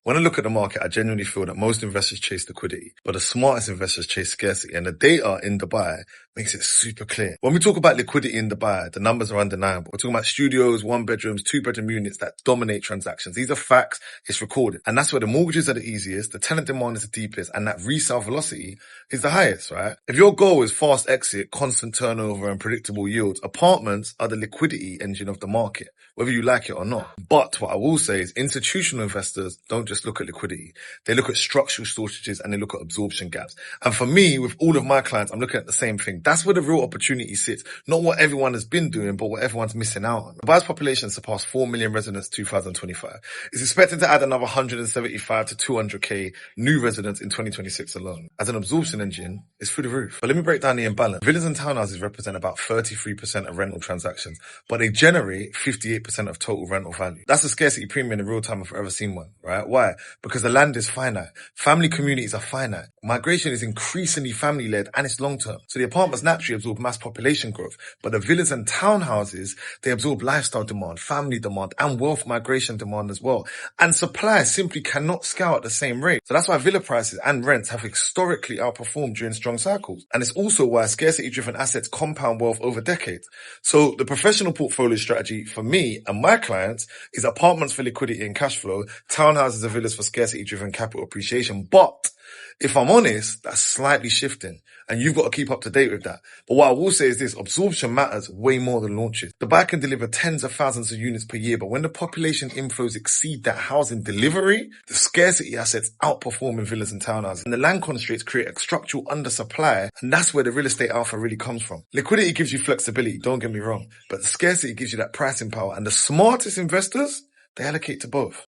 When I look at the market, I genuinely feel that most investors chase liquidity, but the smartest investors chase scarcity. And the data in Dubai makes it super clear. When we talk about liquidity in Dubai, the numbers are undeniable. We're talking about studios, 1-bedrooms, 2-bedroom units that dominate transactions. These are facts. It's recorded. And that's where the mortgages are the easiest, the tenant demand is the deepest, and that resale velocity is the highest, right? If your goal is fast exit, constant turnover, and predictable yields, apartments are the liquidity engine of the market, whether you like it or not. But what I will say is institutional investors don't just look at liquidity. They look at structural shortages and they look at absorption gaps. And for me, with all of my clients, I'm looking at the same thing. That's where the real opportunity sits. Not what everyone has been doing, but what everyone's missing out on. Dubai's population surpassed 4 million residents in 2025. It's expected to add another 175 to 200k new residents in 2026 alone. As an absorption engine, it's through the roof. But let me break down the imbalance. Villas and townhouses represent about 33% of rental transactions, but they generate 58% of total rental value. That's a scarcity premium in real time if I've ever seen one, right? Why? Because the land is finite. Family communities are finite. Migration is increasingly family-led and it's long-term. So the apartments naturally absorb mass population growth, but the villas and townhouses, they absorb lifestyle demand, family demand, and wealth migration demand as well. And supply simply cannot scale at the same rate. So that's why villa prices and rents have historically outperformed during strong cycles. And it's also why scarcity-driven assets compound wealth over decades. So the professional portfolio strategy for me and my clients is apartments for liquidity and cash flow, townhouses and villas for scarcity-driven capital appreciation. But if I'm honest, that's slightly shifting and you've got to keep up to date with that. But what I will say is this, absorption matters way more than launches. Dubai can deliver tens of thousands of units per year, but when the population inflows exceed that housing delivery, the scarcity assets outperform in villas and townhouses. And the land constraints create a structural undersupply, and that's where the real estate alpha really comes from. Liquidity gives you flexibility, don't get me wrong, but the scarcity gives you that pricing power, and the smartest investors, they allocate to both.